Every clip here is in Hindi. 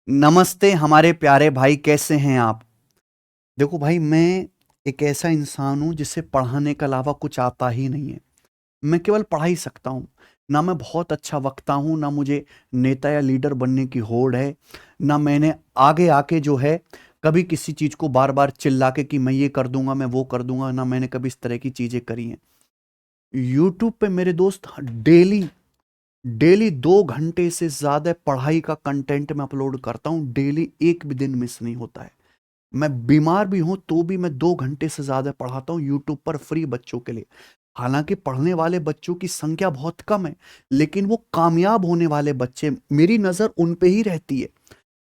नमस्ते हमारे प्यारे भाई, कैसे हैं आप? देखो भाई, मैं एक ऐसा इंसान हूँ जिसे पढ़ाने के अलावा कुछ आता ही नहीं है। मैं केवल पढ़ा ही सकता हूँ। ना मैं बहुत अच्छा वक्ता हूँ, ना मुझे नेता या लीडर बनने की होड़ है, ना मैंने आगे आके जो है कभी किसी चीज़ को बार-बार चिल्ला के कि मैं ये कर दूँगा, मैं वो कर दूँगा, ना मैंने कभी इस तरह की चीज़ें करी हैं। यूट्यूब पे मेरे दोस्त डेली डेली 2 घंटे से ज़्यादा पढ़ाई का कंटेंट मैं अपलोड करता हूँ। डेली एक भी दिन मिस नहीं होता है। मैं बीमार भी हूं तो भी मैं 2 घंटे से ज्यादा पढ़ाता हूं यूट्यूब पर फ्री बच्चों के लिए। हालांकि पढ़ने वाले बच्चों की संख्या बहुत कम है, लेकिन वो कामयाब होने वाले बच्चे, मेरी नजर उन पे ही रहती है।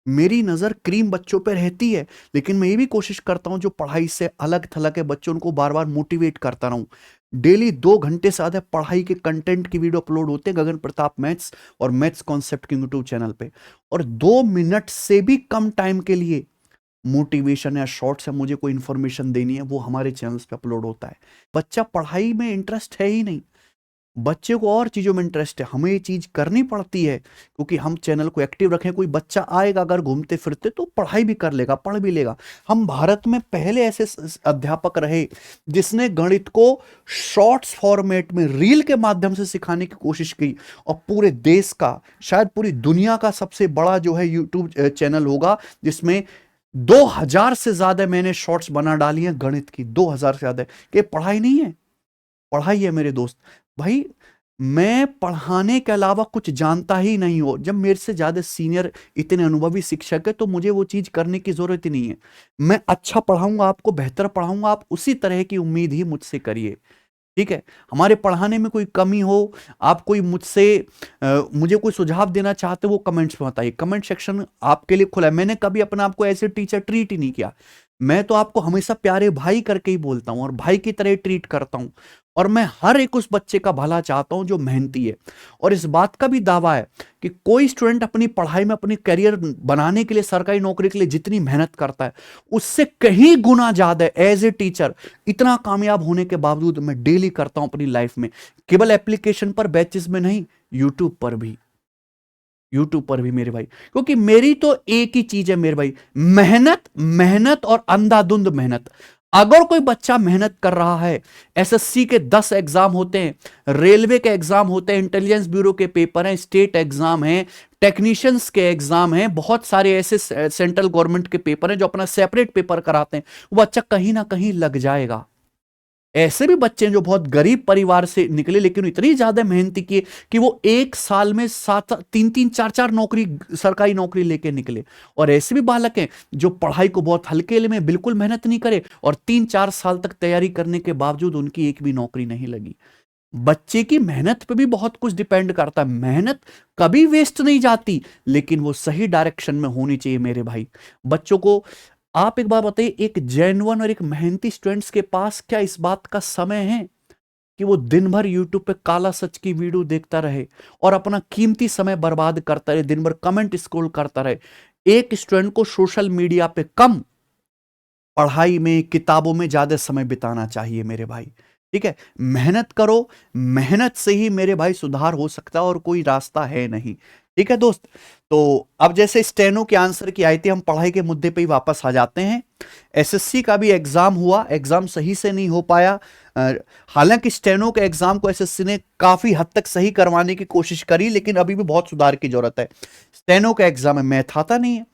मेरी नजर क्रीम बच्चों पे रहती है, लेकिन मैं ये भी कोशिश करता हूं जो पढ़ाई से अलग थलग के बच्चों, उनको बार बार मोटिवेट करता रहूं। डेली 2 घंटे से ज्यादा पढ़ाई के कंटेंट की वीडियो अपलोड होते हैं गगन प्रताप मैथ्स और मैथ्स कॉन्सेप्ट के यूट्यूब चैनल पे। और 2 मिनट से भी कम टाइम के लिए मोटिवेशन या शॉर्ट्स या मुझे कोई इंफॉर्मेशन देनी है, वो हमारे चैनल्स पे अपलोड होता है। बच्चा पढ़ाई में इंटरेस्ट है ही नहीं, बच्चे को और चीज़ों में इंटरेस्ट है। हमें ये चीज़ करनी पड़ती है क्योंकि हम चैनल को एक्टिव रखें। कोई बच्चा आएगा अगर घूमते फिरते तो पढ़ाई भी कर लेगा, पढ़ भी लेगा। हम भारत में पहले ऐसे अध्यापक रहे जिसने गणित को शॉर्ट्स फॉर्मेट में रील के माध्यम से सिखाने की कोशिश की, और पूरे देश का, शायद पूरी दुनिया का सबसे बड़ा जो है यूट्यूब चैनल होगा जिसमें 2000 से ज्यादा मैंने शॉर्ट्स बना डाली हैं गणित की। 2000 से ज्यादा। कि पढ़ाई नहीं है? पढ़ाई है मेरे दोस्त। भाई, मैं पढ़ाने के अलावा कुछ जानता ही नहीं हो। जब मेरे से ज्यादा सीनियर इतने अनुभवी शिक्षक है तो मुझे वो चीज करने की जरूरत ही नहीं है। मैं अच्छा पढ़ाऊंगा आपको, बेहतर पढ़ाऊंगा, आप उसी तरह की उम्मीद ही मुझसे करिए। ठीक है? हमारे पढ़ाने में कोई कमी हो, आप कोई मुझसे मुझे कोई सुझाव देना चाहते हो, वो कमेंट्स में बताइए। कमेंट सेक्शन आपके लिए खुला है। मैंने कभी अपने आप को ऐसे टीचर ट्रीट ही नहीं किया। मैं तो आपको हमेशा प्यारे भाई करके ही बोलता हूं और भाई की तरह ट्रीट करता हूं। और मैं हर एक उस बच्चे का भला चाहता हूं जो मेहनती है। और इस बात का भी दावा है कि कोई स्टूडेंट अपनी पढ़ाई में अपनी करियर बनाने के लिए, सरकारी नौकरी के लिए जितनी मेहनत करता है, उससे कहीं गुना ज्यादा एज ए टीचर इतना कामयाब होने के बावजूद मैं डेली करता हूं अपनी लाइफ में। केवल एप्लीकेशन पर, बैचेस में नहीं, यूट्यूब पर भी। यूट्यूब पर भी मेरे भाई, क्योंकि मेरी तो एक ही चीज है मेरे भाई, मेहनत, मेहनत और अंधाधुंध मेहनत। अगर कोई बच्चा मेहनत कर रहा है, एसएससी के 10 एग्जाम होते हैं, रेलवे के एग्जाम होते हैं, इंटेलिजेंस ब्यूरो के पेपर हैं, स्टेट एग्जाम हैं, टेक्नीशियंस के एग्जाम हैं, बहुत सारे ऐसे सेंट्रल गवर्नमेंट के पेपर हैं जो अपना सेपरेट पेपर कराते हैं, वो बच्चा कहीं ना कहीं लग जाएगा। ऐसे भी बच्चे हैं जो बहुत गरीब परिवार से निकले लेकिन इतनी ज्यादा मेहनती किए कि वो एक साल में सात, तीन तीन, चार चार नौकरी, सरकारी नौकरी लेके निकले। और ऐसे भी बालक हैं जो पढ़ाई को बहुत हल्के में बिल्कुल मेहनत नहीं करे और 3-4 साल तक तैयारी करने के बावजूद उनकी एक भी नौकरी नहीं लगी। बच्चे की मेहनत पे भी बहुत कुछ डिपेंड करता है। मेहनत कभी वेस्ट नहीं जाती, लेकिन वो सही डायरेक्शन में होनी चाहिए मेरे भाई। बच्चों को आप एक बात बताइए, एक जेन्युइन और एक मेहनती स्टूडेंट्स के पास क्या इस बात का समय है कि वो दिन भर यूट्यूब पे काला सच की वीडियो देखता रहे और अपना कीमती समय बर्बाद करता रहे, दिन भर कमेंट स्क्रॉल करता रहे? एक स्टूडेंट को सोशल मीडिया पे कम, पढ़ाई में, किताबों में ज्यादा समय बिताना चाहिए मेरे भाई। ठीक है? मेहनत करो, मेहनत से ही मेरे भाई सुधार हो सकता है और कोई रास्ता है नहीं। ठीक है दोस्त? तो अब जैसे स्टेनो के आंसर की आई थी, हम पढ़ाई के मुद्दे पे ही वापस आ जाते हैं। एसएससी का भी एग्जाम हुआ, एग्जाम सही से नहीं हो पाया। अ, हालांकि स्टेनो के एग्जाम को एसएससी ने काफी हद तक सही करवाने की कोशिश करी, लेकिन अभी भी बहुत सुधार की जरूरत है। स्टेनो का एग्जाम में मैथ आता नहीं है,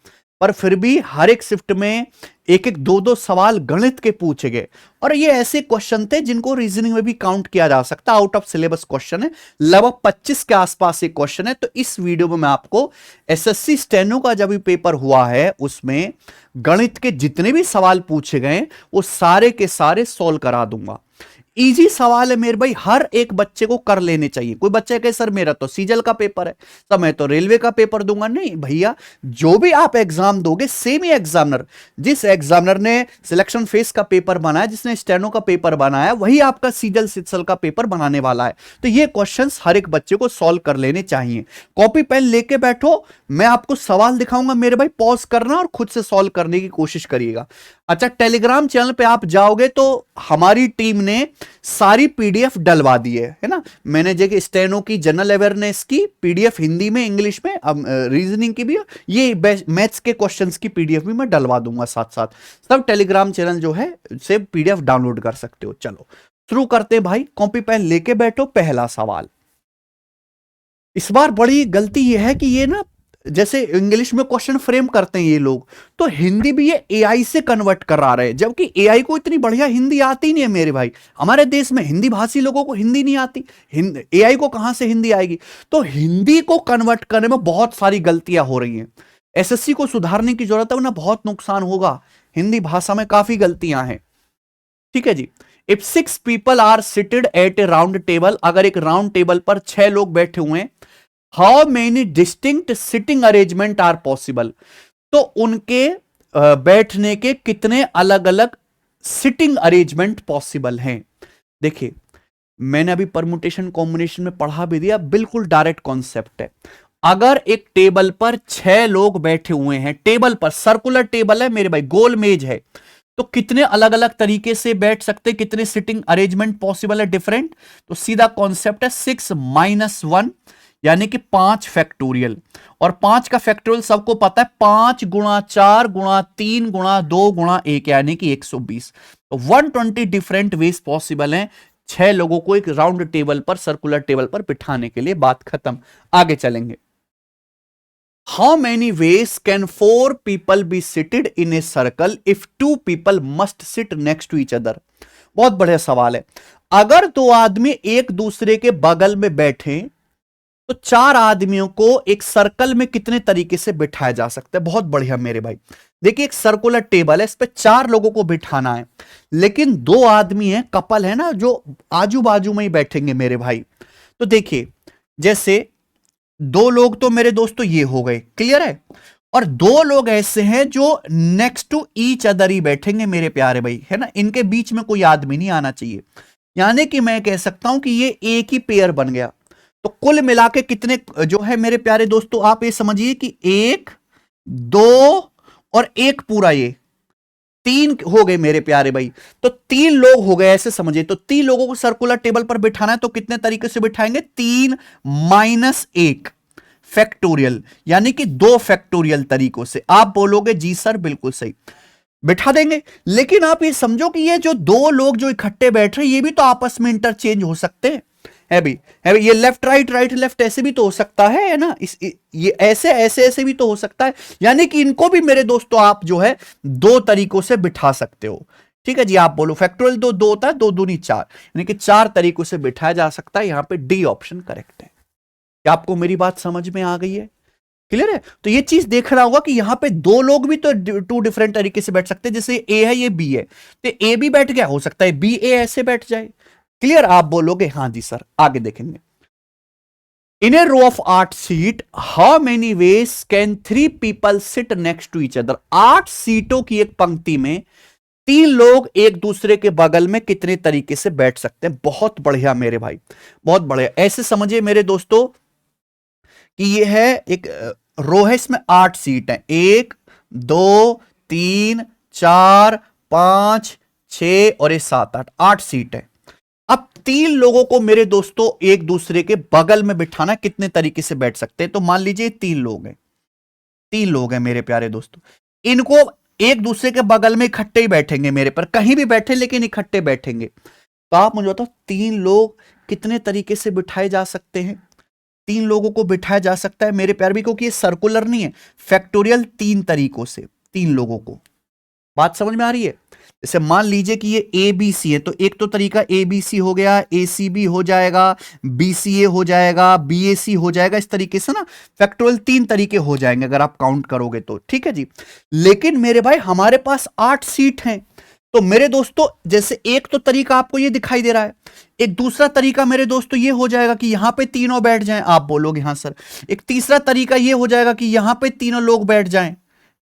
पर फिर भी हर एक शिफ्ट में एक एक दो दो सवाल गणित के पूछे गए। और ये ऐसे क्वेश्चन थे जिनको रीजनिंग में भी काउंट किया जा सकता, आउट ऑफ सिलेबस क्वेश्चन है। लगभग 25 के आसपास एक क्वेश्चन है। तो इस वीडियो में मैं आपको एसएससी स्टेनो का जब भी पेपर हुआ है उसमें गणित के जितने भी सवाल पूछे गए वो सारे के सारे सॉल्व करा दूंगा। इजी सवाल है मेरे भाई, हर एक बच्चे को कर लेने चाहिए। कोई बच्चा कहे सर मेरा तो सीजल का पेपर है, तो मैं तो रेलवे का पेपर दूंगा। नहीं भैया, जो भी आप एग्जाम दोगे, सेम ही एग्जामिनर, जिस एग्जामिनर ने सिलेक्शन फेस का पेपर बनाया, जिसने स्टेनो का पेपर बनाया, वही आपका सीजल सिटसल का पेपर बनाने वाला है। तो ये क्वेश्चंस हर एक बच्चे को सॉल्व कर लेने चाहिए। कॉपी पेन लेके बैठो, मैं आपको सवाल दिखाऊंगा मेरे भाई, पॉज करना और खुद से सॉल्व करने की कोशिश करिएगा। अच्छा, टेलीग्राम चैनल पे आप जाओगे तो हमारी टीम ने सारी पीडीएफ डलवा दी है ना। मैंने जगह स्टेनो की, जनरल अवेयरनेस की पीडीएफ हिंदी में, इंग्लिश में, अब रीजनिंग की भी, ये मैथ्स के क्वेश्चंस की पीडीएफ भी मैं डलवा दूंगा साथ साथ। सब टेलीग्राम चैनल जो है से पीडीएफ डाउनलोड कर सकते हो। चलो शुरू करते हैं भाई, कॉपी पेन लेके बैठो। पहला सवाल, इस बार बड़ी गलती ये है कि ये ना, जैसे इंग्लिश में क्वेश्चन फ्रेम करते हैं ये लोग, तो हिंदी भी ये एआई से कन्वर्ट करा रहे हैं, जबकि एआई को इतनी बढ़िया हिंदी आती नहीं है मेरे भाई। हमारे देश में हिंदी भाषी लोगों को हिंदी नहीं आती, एआई को कहां से हिंदी आएगी? तो हिंदी को कन्वर्ट करने में बहुत सारी गलतियां हो रही हैं। एसएससी को सुधारने की जरूरत है, वरना बहुत नुकसान होगा। हिंदी भाषा में काफी गलतियां हैं। ठीक है जी। If 6 people are seated at a round table, अगर एक राउंड टेबल पर 6 लोग बैठे हुए हैं, how many distinct sitting arrangement are possible, तो उनके बैठने के कितने अलग अलग सिटिंग अरेंजमेंट पॉसिबल हैं? देखिए, मैंने अभी परमुटेशन कॉम्बिनेशन में पढ़ा भी दिया, बिल्कुल डायरेक्ट कॉन्सेप्ट है। अगर एक टेबल पर 6 लोग बैठे हुए हैं, टेबल पर, सर्कुलर टेबल है मेरे भाई, गोल मेज है, तो कितने अलग अलग तरीके से बैठ सकते, कितने सिटिंग अरेंजमेंट पॉसिबल है डिफरेंट? तो सीधा कॉन्सेप्ट है 6 - 1 यानी कि 5 फैक्टोरियल। और 5 का फैक्टोरियल सबको पता है, 5 × 4 × 3 × 2 × 1 यानी कि 120। तो 120 डिफरेंट वेज पॉसिबल हैं 6 लोगों को एक राउंड टेबल पर, सर्कुलर टेबल पर बिठाने के लिए। बात खत्म, आगे चलेंगे। How many ways can 4 people be seated in a circle if 2 people must sit next to each other? बहुत बढ़िया सवाल है। अगर 2 आदमी एक दूसरे के बगल में बैठे, तो 4 आदमियों को एक सर्कल में कितने तरीके से बिठाया जा सकता है? बहुत बढ़िया मेरे भाई। देखिए, एक सर्कुलर टेबल है, इस पे 4 लोगों को बिठाना है, लेकिन 2 आदमी हैं, कपल है ना, जो आजू बाजू में ही बैठेंगे मेरे भाई। तो देखिए, जैसे 2 लोग तो मेरे दोस्तों ये हो गए, क्लियर है, और 2 लोग ऐसे हैं जो नेक्स्ट टू ईच अदर ही बैठेंगे मेरे प्यारे भाई, है ना। इनके बीच में कोई आदमी नहीं आना चाहिए, यानी कि मैं कह सकता हूं कि ये एक ही पेयर बन गया। तो कुल मिला के कितने जो है मेरे प्यारे दोस्तों, आप ये समझिए कि 1 2 और 1 पूरा, ये 3 हो गए मेरे प्यारे भाई। तो 3 लोग हो गए, ऐसे समझिए। तो 3 लोगों को सर्कुलर टेबल पर बिठाना है, तो कितने तरीके से बिठाएंगे? 3 - 1 फैक्टोरियल, यानी कि 2 फैक्टोरियल तरीकों से। आप बोलोगे जी सर बिल्कुल सही, बिठा देंगे। लेकिन आप ये समझो कि ये जो 2 लोग जो इकट्ठे बैठ रहे हैं, ये भी तो आपस में इंटरचेंज हो सकते हैं, है भी ये लेफ्ट राइट राइट लेफ्ट ऐसे भी तो हो सकता है ना। ये ऐसे ऐसे ऐसे भी तो हो सकता है, यानी कि इनको भी मेरे दोस्तों आप जो है 2 तरीकों से बिठा सकते हो। ठीक है जी। आप बोलो फैक्टोरियल 2 2 होता है, 2 दूनी 4, यानी कि 4 तरीकों से बिठाया जा सकता है। यहां पे डी ऑप्शन करेक्ट है। क्या आपको मेरी बात समझ में आ गई है? क्लियर है? तो ये चीज देखना होगा कि यहां पे 2 लोग भी तो 2 डिफरेंट तरीके से बैठ सकते हैं। जैसे ए है, ये बी है, तो ए भी बैठ गया, हो सकता है बी ए ऐसे बैठ जाए। क्लियर? आप बोलोगे हाँ जी सर। आगे देखेंगे। In a row of 8 seat, how many ways can 3 people sit next to each other? 8 सीटों की एक पंक्ति में 3 लोग एक दूसरे के बगल में कितने तरीके से बैठ सकते हैं? बहुत बढ़िया मेरे भाई, बहुत बढ़िया। ऐसे समझिए मेरे दोस्तों कि ये है एक रो है, इसमें 8 सीट है, 1 2 3 4 5 6 और ये 7 8, 8 सीट है। अब 3 लोगों को मेरे दोस्तों एक दूसरे के बगल में बिठाना, कितने तरीके से बैठ सकते हैं? तो मान लीजिए 3 लोग हैं, 3 लोग हैं मेरे प्यारे दोस्तों, इनको एक दूसरे के बगल में इकट्ठे ही बैठेंगे मेरे पर, कहीं भी बैठे लेकिन इकट्ठे बैठेंगे। तो आप मुझे बताओ 3 लोग कितने तरीके से बिठाए जा सकते हैं? 3 लोगों को बिठाया जा सकता है मेरे प्यारे भी, क्योंकि ये सर्कुलर नहीं है, फैक्टोरियल 3 तरीकों से 3 लोगों को। बात समझ में आ रही है? जैसे मान लीजिए कि ये ए बी सी है, तो एक तो तरीका ए बी सी हो गया, ए सी बी हो जाएगा, बी सी ए हो जाएगा, बी ए सी हो जाएगा, इस तरीके से ना फैक्टोरियल 3 तरीके हो जाएंगे अगर आप काउंट करोगे तो। ठीक है जी। लेकिन मेरे भाई हमारे पास 8 सीट हैं, तो मेरे दोस्तों जैसे एक तो तरीका आपको ये दिखाई दे रहा है, एक दूसरा तरीका मेरे दोस्तों ये हो जाएगा कि यहां पे तीनों बैठ जाएं। आप बोलोगे हाँ सर। एक तीसरा तरीका ये हो जाएगा कि यहां पे तीनों लोग बैठ जाएं।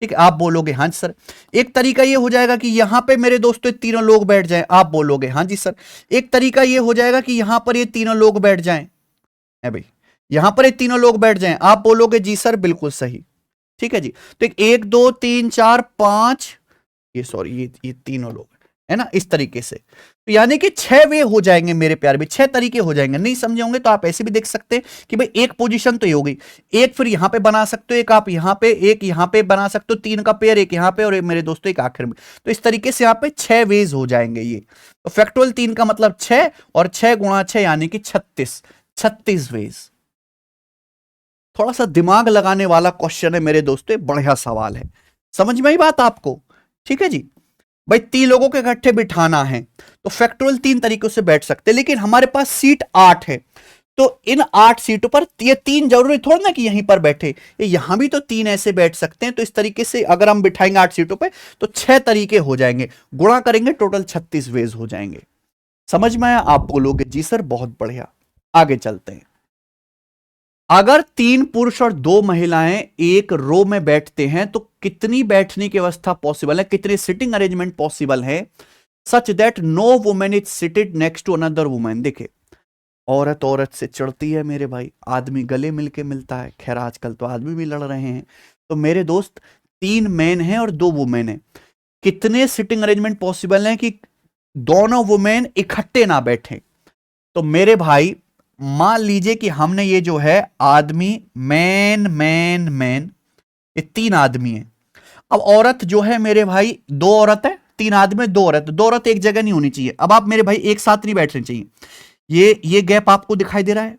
ठीक है, आप बोलोगे हाँ सर। एक तरीका ये हो जाएगा कि यहां पे मेरे दोस्तों तीनों लोग बैठ जाएं। आप बोलोगे हाँ जी सर। एक तरीका ये हो जाएगा कि यहां पर ये तीनों लोग बैठ जाएं, है भाई, यहां पर ये तीनों लोग बैठ जाएं। आप बोलोगे जी सर बिल्कुल सही। ठीक है जी। तो 1 2 3 4 5, ये सॉरी ये तीनों लोग है ना, इस तरीके से। तो यानी कि 6 वे हो जाएंगे मेरे प्यार भी, 6 तरीके हो जाएंगे। नहीं समझे होंगे तो आप ऐसे भी देख सकते हैं कि भाई एक पोजीशन तो ये हो गई, एक फिर यहां पे बना सकते हो, एक आप यहां पे, एक यहां पे बना सकते हो, 3 का पेयर, एक यहां पे और एक मेरे दोस्तों एक आखिर में। तो इस तरीके से यहां पे 6 वेज हो जाएंगे ये। तो फैक्टोरियल 3 का मतलब 6 और 6 गुणा 6 यानी कि 36, 36 वेज। थोड़ा सा दिमाग लगाने वाला क्वेश्चन है मेरे दोस्तों, बढ़िया सवाल है। समझ में आई बात आपको? ठीक है जी। भाई 3 लोगों को इकट्ठे बिठाना है तो फैक्टोरियल 3 तरीकों से बैठ सकते हैं, लेकिन हमारे पास सीट 8 है। तो इन 8 सीटों पर ये 3 जरूरी थोड़ा ना कि यहीं पर बैठे, ये यहां भी तो 3 ऐसे बैठ सकते हैं। तो इस तरीके से अगर हम बिठाएंगे 8 सीटों पे तो 6 तरीके हो जाएंगे, गुणा करेंगे टोटल 36 वेज हो जाएंगे। समझ में आया? आप बोलोगे जी सर बहुत बढ़िया। आगे चलते हैं। अगर 3 पुरुष और 2 महिलाएं एक रो में बैठते हैं तो कितनी बैठने की व्यवस्था पॉसिबल है, कितनी सिटिंग अरेंजमेंट पॉसिबल है such that no women is seated next to another women. देखे, औरत औरत से चढ़ती है मेरे भाई, आदमी गले मिलके मिलता है। खैर आजकल तो आदमी भी लड़ रहे हैं। तो मेरे दोस्त 3 मैन हैं और 2 वुमेन हैं, कितने सिटिंग अरेंजमेंट पॉसिबल हैं कि दोनों वुमेन इकट्ठे ना बैठे? तो मेरे भाई मान लीजिए कि हमने ये जो है आदमी, मैन मैन मैन, ये 3 आदमी है। अब औरत जो है मेरे भाई 2 औरत है, 3 आदमी 2 औरत, 2 औरत एक जगह नहीं होनी चाहिए। अब आप मेरे भाई एक साथ नहीं बैठने चाहिए। ये गैप आपको दिखाई दे रहा है,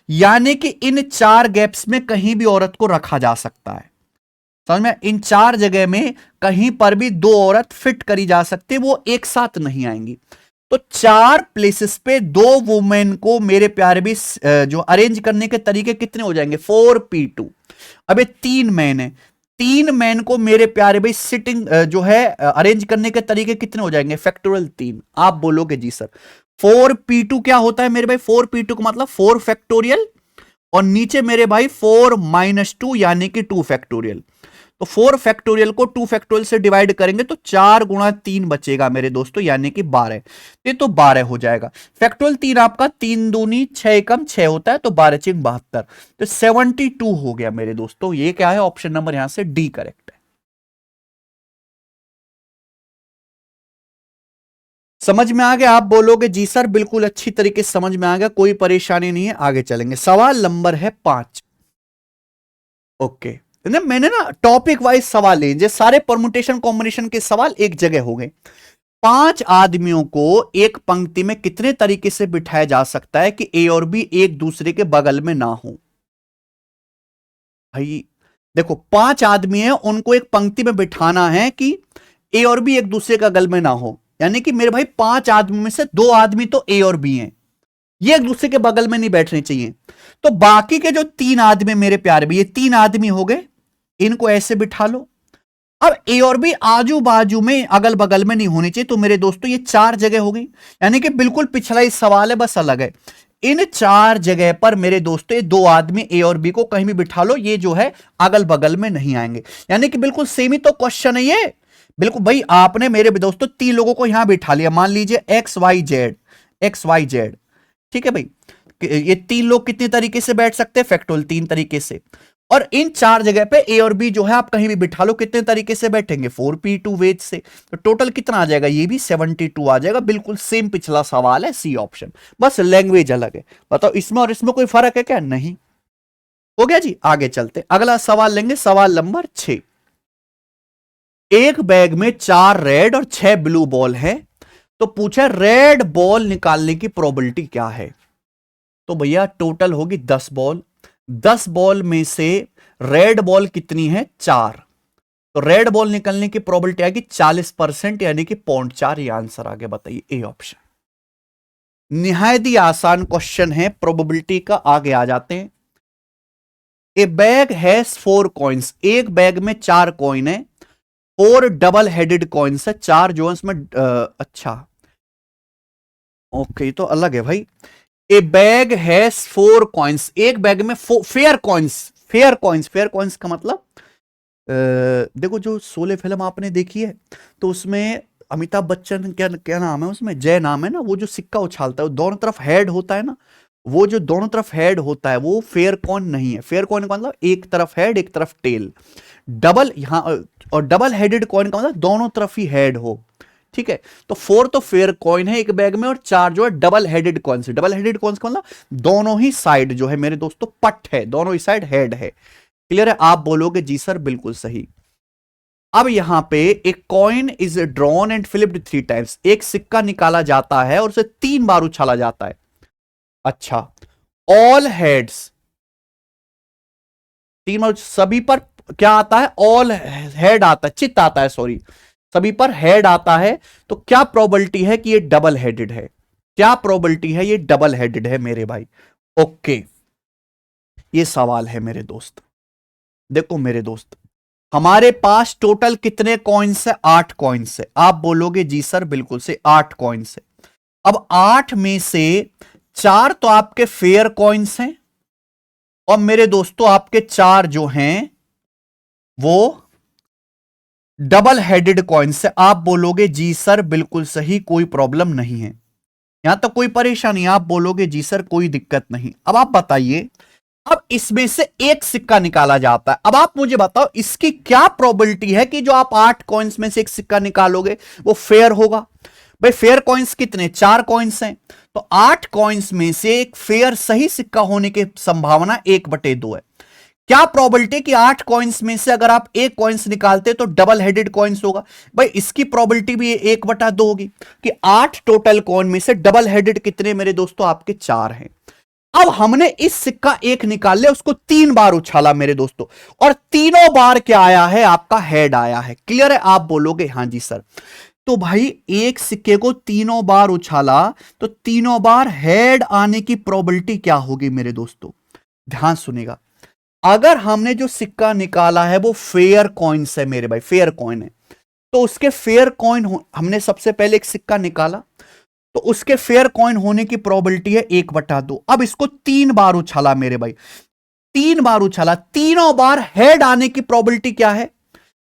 यानी कि इन 4 गैप्स में कहीं भी औरत को रखा जा सकता है। समझ में? इन 4 जगह में कहीं पर भी 2 औरत फिट करी जा सकती है, वो एक साथ नहीं आएंगी। तो 4 प्लेसेस पे 2 वुमेन को मेरे प्यारे भी जो अरेंज करने के तरीके कितने हो जाएंगे? 4p2। अब ये 3 मैन है, 3 मैन को मेरे प्यारे भाई सिटिंग जो है अरेंज करने के तरीके कितने हो जाएंगे? फैक्टोरियल 3। आप बोलोगे जी सर 4p2 क्या होता है मेरे भाई? 4p2 का मतलब 4 फैक्टोरियल और नीचे मेरे भाई 4 - 2 यानी कि 2 फैक्टोरियल। तो 4 फैक्टोरियल को 2 फैक्टोरियल से डिवाइड करेंगे तो 4 गुणा 3 बचेगा मेरे दोस्तों, यानी कि 12। ये तो 12 हो जाएगा। फैक्टोरियल 3 आपका 3 दूनी 6 एकम 6 होता है, तो 12 6 72, तो 72 हो गया मेरे दोस्तों। ये क्या है? ऑप्शन नंबर यहां से डी करेक्ट है। समझ में आ गया? आप बोलोगे जी सर बिल्कुल अच्छी तरीके से समझ में आ गया, कोई परेशानी नहीं है। आगे चलेंगे, सवाल नंबर है 5। ओके, मैंने ना टॉपिक वाइज सवाल लिए, जो सारे परमुटेशन कॉम्बिनेशन के सवाल एक जगह हो गए। 5 आदमियों को एक पंक्ति में कितने तरीके से बिठाया जा सकता है कि ए और बी एक दूसरे के बगल में ना हो? भाई देखो, 5 आदमी हैं, उनको एक पंक्ति में बिठाना है कि ए और बी एक दूसरे का बगल में ना हो, यानी कि मेरे भाई 5 आदमी में से 2 आदमी तो ए और बी हैं, ये एक दूसरे के बगल में नहीं बैठने चाहिए। तो बाकी के जो 3 आदमी मेरे प्यारे भी, ये 3 आदमी हो गए, इनको ऐसे बिठा लो। अब ए और बी आजू बाजू में अगल बगल में नहीं होनी चाहिए। तो मेरे दोस्तों ये 4 जगह हो गई, यानी कि बिल्कुल पिछला ही सवाल है, बस अलग है। इन 4 जगह पर मेरे दोस्तों ये 2 आदमी ए और बी को कहीं भी बिठा लो, ये जो है अगल बगल में नहीं आएंगे, यानी कि बिल्कुल सेम ही तो क्वेश्चन है ये। बिल्कुल भाई, आपने मेरे दोस्तों 3 लोगों को यहां बिठा लिया, मान लीजिए X Y Z, X Y Z, ठीक है भाई। ये 3 लोग कितने तरीके से बैठ सकते हैं? फैक्टोरियल 3 तरीके से। और इन 4 जगह पे ए और बी जो है आप कहीं भी बिठा लो, कितने तरीके से बैठेंगे? 4p2 वेज से। तो टोटल कितना आ जाएगा? ये भी 72 आ जाएगा, बिल्कुल सेम पिछला सवाल है, सी ऑप्शन, बस लैंग्वेज अलग है। बताओ इसमें और इसमें कोई फर्क है क्या? नहीं। हो गया जी। आगे चलते, अगला सवाल लेंगे, सवाल नंबर 6। एक बैग में 4 रेड और 6 ब्लू बॉल है, तो पूछा रेड बॉल निकालने की प्रोबेबिलिटी क्या है? तो भैया टोटल होगी 10 बॉल, 10 बॉल में से रेड बॉल कितनी है? 4। तो रेड बॉल निकलने की प्रोबेबिलिटी आएगी 40%, यानी कि 0.4। ये आंसर आगे बताइए, ए ऑप्शन। निहायत ही आसान क्वेश्चन है प्रोबेबिलिटी का। आगे आ जाते हैं। ए बैग हैज 4 कॉइन्स, एक बैग में 4 कॉइन है, 4 डबल हेडेड कॉइन्स है, 4 जो है इसमें अच्छा ओके, तो अलग है भाई। ए बैग हैज 4 कॉइन्स, एक बैग में fair coins, fair coins, fair coins का मतलब देखो, जो शोले फिल्म आपने देखी है तो उसमें अमिताभ बच्चन, क्या क्या नाम है उसमें, जय नाम है ना, वो जो सिक्का उछालता है वो दोनों तरफ हेड होता है ना, वो जो दोनों तरफ हेड होता है वो फेयर कॉइन नहीं है। फेयर कॉइन का मतलब एक तरफ हेड एक तरफ टेल। डबल यहां और डबल हेडेड कॉइन का मतलब दोनों तरफ ही हेड हो, ठीक है। तो 4 तो फेयर कॉइन है एक बैग में, और 4 जो है डबल हेडेड कॉइन से। डबल हेडेड कॉइन का मतलब दोनों ही साइड जो है मेरे दोस्तों पट है, दोनों ही साइड हेड है। क्लियर है? आप बोलोगे जी सर बिल्कुल सही। अब यहां पे एक coin is drawn and flipped 3 times, एक सिक्का निकाला जाता है और उसे 3 बार उछाला जाता है। अच्छा, ऑल हेड्स, 3 बार सभी पर क्या आता है? ऑल हेड आता है, चित्त आता है, सॉरी, सभी पर हेड आता है। तो क्या प्रोबेबिलिटी है कि ये डबल हेडेड है? क्या प्रोबेबिलिटी है ये डबल हेडेड है मेरे भाई? ओके, ये सवाल है मेरे दोस्त। देखो मेरे दोस्त, हमारे पास टोटल कितने कॉइन्स है? 8 कॉइन्स है। आप बोलोगे जी सर बिल्कुल से 8 कॉइन्स है। अब 8 में से 4 तो आपके फेयर कॉइन्स हैं, और मेरे दोस्तों आपके 4 जो हैं वो डबल हेडेड कॉइन्स है। आप बोलोगे जी सर बिल्कुल सही, कोई प्रॉब्लम नहीं है, यहां तक कोई परेशानी? आप बोलोगे जी सर कोई दिक्कत नहीं। अब आप बताइए, अब इसमें से एक सिक्का निकाला जाता है। अब आप मुझे बताओ इसकी क्या प्रोबेबिलिटी है कि जो आप 8 कॉइन्स में से एक सिक्का निकालोगे वो फेयर होगा? भाई फेयर कॉइन्स कितने? 4 कॉइन्स हैं, तो 8 कॉइन्स में से एक फेयर सही सिक्का होने की संभावना 1/2 है। क्या प्रोबेबिलिटी कि 8 कॉइन्स में से अगर आप एक कॉइन्स निकालते तो डबल हेडेड कॉइन्स होगा? भाई इसकी प्रोबेबिलिटी भी 1/2 होगी कि 8 टोटल कॉइन में से डबल हेडेड कितने मेरे दोस्तों? आपके 4 हैं। अब हमने इस सिक्का एक निकाल लिया, उसको 3 बार उछाला मेरे दोस्तों, और तीनों बार क्या आया है? आपका हेड आया है। क्लियर है? आप बोलोगे हां जी सर। तो भाई एक सिक्के को तीनों बार उछाला तो तीनों बार हेड आने की प्रोबेबिलिटी क्या होगी मेरे दोस्तों? ध्यान सुनेगा। अगर हमने जो सिक्का निकाला है वो फेयर कॉइन है मेरे भाई, फेयर कॉइन है, तो उसके फेयर कॉइन हमने सबसे पहले एक सिक्का निकाला, तो उसके फेयर कॉइन होने की प्रोबेबिलिटी है 1/2। अब इसको 3 बार उछाला मेरे भाई, 3 बार उछाला, तीनों बार हेड आने की प्रोबेबिलिटी क्या है?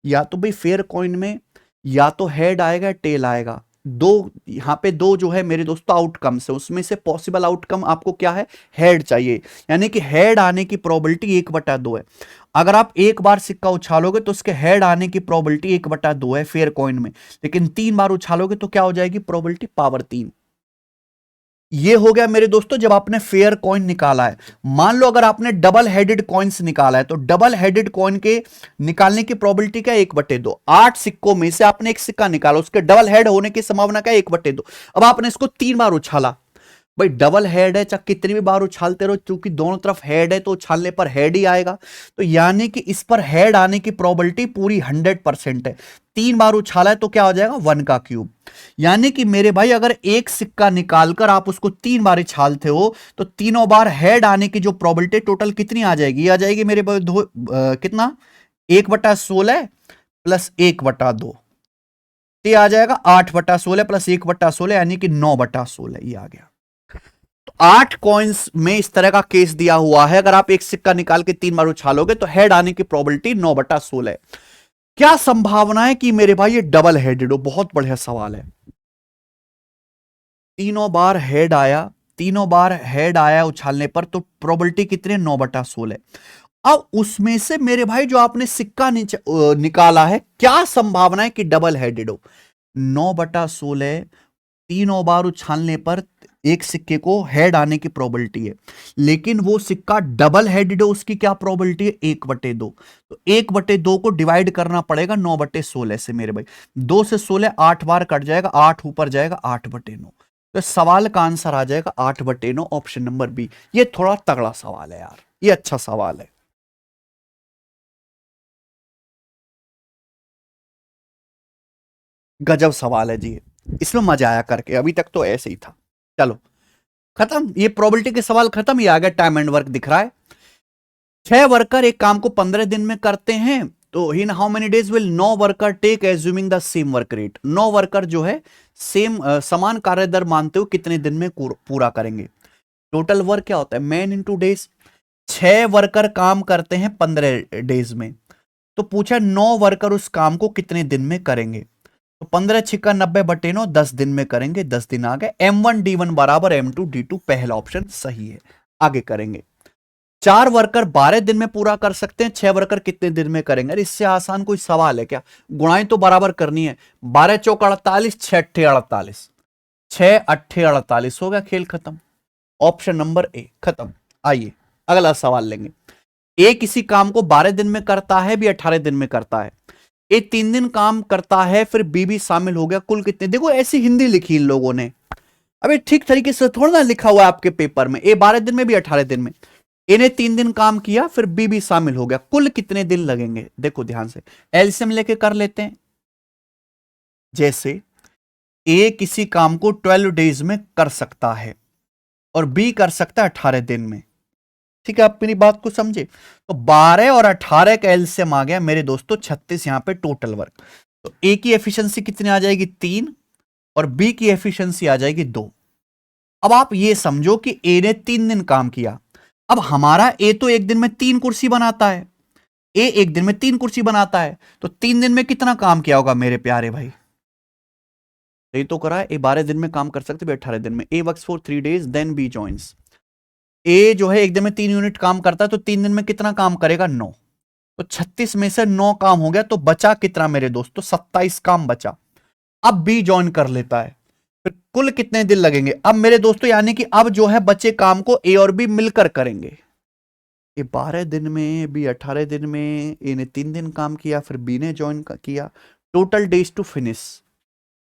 या तो भाई फेयर कॉइन में या तो हेड आएगा, टेल आएगा। दो, यहां पे दो जो है मेरे दोस्तों आउटकम्स है, उसमें से पॉसिबल आउटकम आपको क्या है? हेड चाहिए, यानी कि हेड आने की प्रोबेबिलिटी 1/2 है। अगर आप एक बार सिक्का उछालोगे तो उसके हेड आने की प्रोबेबिलिटी 1/2 है फेयर कॉइन में, लेकिन 3 बार उछालोगे तो क्या हो जाएगी? Probability power 3। ये हो गया मेरे दोस्तों जब आपने फेयर कॉइन निकाला है। मान लो अगर आपने डबल हेडेड कॉइन्स निकाला है, तो डबल हेडेड कॉइन के निकालने की प्रोबेबिलिटी क्या है? 1/2। 8 सिक्कों में से आपने एक सिक्का निकाला, उसके डबल हेड होने की संभावना क्या है? 1/2। अब आपने इसको 3 बार उछाला, भाई डबल हेड है, चाहे कितनी भी बार उछालते रहो, क्योंकि दोनों तरफ हेड है तो उछालने पर हेड ही आएगा। तो यानी कि इस पर हेड आने की प्रोबेबिलिटी पूरी 100% है। 3 बार उछाला है तो क्या हो जाएगा? 1 का क्यूब। यानी कि मेरे भाई अगर एक सिक्का निकालकर आप उसको 3 बार उछालते हो तो तीनों बार हेड आने की जो प्रोबेबिलिटी टोटल कितनी आ जाएगी? आ जाएगी मेरे भाई कितना? 1/16 प्लस 1/2, ये आ जाएगा 8/16 प्लस 1/16, यानी कि 9/16। ये आ गया। 8 कॉइन्स में इस तरह का केस दिया हुआ है, अगर आप एक सिक्का निकाल के 3 बार उछालोगे तो हेड आने की प्रोबेबिलिटी 9/16 है। क्या संभावना है कि मेरे भाई ये डबल हेडेड हो? बहुत बढ़िया सवाल है। तीनों बार हेड आया, तीनों बार हेड आया उछालने पर, तो प्रोबेबिलिटी कितनी? 9/16। अब उसमें से मेरे भाई जो आपने सिक्का निकाला है, क्या संभावना है कि डबल हेडेड हो? 9/16 तीनों बार उछालने पर एक सिक्के को हेड आने की प्रोबेबिलिटी है, लेकिन वो सिक्का डबल हेडेड हो, उसकी क्या प्रोबेबिलिटी है? 1/2। तो 1/2 को डिवाइड करना पड़ेगा 9/16 से मेरे भाई। 2 से 16 8 बार कट जाएगा, 8 ऊपर जाएगा, 8/9। तो सवाल का आंसर आ जाएगा 8/9, ऑप्शन नंबर बी। ये थोड़ा तगड़ा सवाल है यार, ये अच्छा सवाल है। गजब सवाल है जी, इसमें मजा आया करके। अभी तक तो ऐसे ही था। चलो खत्म, ये प्रोबेबिलिटी के सवाल खत्म। ही आ गया टाइम एंड वर्क दिख रहा है। 6 वर्कर एक काम को 15 दिन में करते हैं, तो in how many days will 9 worker take assuming the same work rate? 9 worker जो है समान कार्य दर मानते हुए कितने दिन में पूरा करेंगे? टोटल वर्क क्या होता है? Man into days. 6 वर्कर काम करते हैं 15 डेज में, तो पूछा 9 वर्कर उस काम को कितने दिन में करेंगे? तो 15 छिक्का 90/9, 10 दिन में करेंगे। 10 दिन आ गए। M1 D1 बराबर M2 D2, पहला ऑप्शन सही है। आगे करेंगे। 4 वर्कर 12 दिन में पूरा कर सकते हैं, 6 वर्कर कितने दिन में करेंगे? अरे इससे आसान कोई सवाल है क्या? गुणाएं तो बराबर करनी है। 12 चौक 48, 6 अट्ठे 48, 6 अट्ठे 48, हो गया, खेल खत्म। ऑप्शन नंबर ए खत्म। आइए अगला सवाल लेंगे। ए किसी काम को 12 दिन में करता है, बी 18 दिन में करता है। ए 3 दिन काम करता है, फिर बी भी शामिल हो गया, कुल कितने? देखो ऐसी हिंदी लिखी इन लोगों ने, अबे ठीक तरीके से थोड़ा ना लिखा हुआ है आपके पेपर में। ए 12 दिन में, बी 18 दिन में। ए ने 3 दिन काम किया, फिर बी भी शामिल हो गया, कुल कितने दिन लगेंगे? देखो ध्यान से एलसीएम लेके कर लेते हैं। जैसे ए किसी काम को 12 डेज में कर सकता है और बी कर सकता है 18 दिन में। ठीक है, आप मेरी बात को समझे? तो 12 और 18 का एलसीएम आ गया मेरे दोस्तों 36, यहां पे टोटल वर्क। तो ए की एफिशिएंसी कितनी आ जाएगी? 3, और बी की एफिशिएंसी आ जाएगी 2। अब आप ये समझो कि ए ने 3 दिन काम किया। अब हमारा ए तो एक दिन में 3 कुर्सी बनाता है, ए एक दिन में 3 कुर्सी बनाता है, तो 3 दिन में कितना काम किया होगा मेरे प्यारे भाई? ये तो करा है, ए 12 दिन में काम कर सकते, 18 दिन में। A works for 3 days then B joins. A जो है एक दिन में 3 यूनिट काम करता है, तो 3 दिन में कितना काम करेगा? 9। तो 36 में से 9 काम हो गया, तो बचा कितना मेरे दोस्तों? 27 काम बचा। अब बी ज्वाइन कर लेता है, फिर कुल कितने दिन लगेंगे? अब मेरे दोस्तों यानी कि अब जो है बचे काम को ए और बी मिलकर करेंगे। ए 12 दिन में, बी 18 दिन में, ए ने 3 दिन काम किया, फिर बी ने ज्वाइन किया, टोटल डेज टू फिनिश।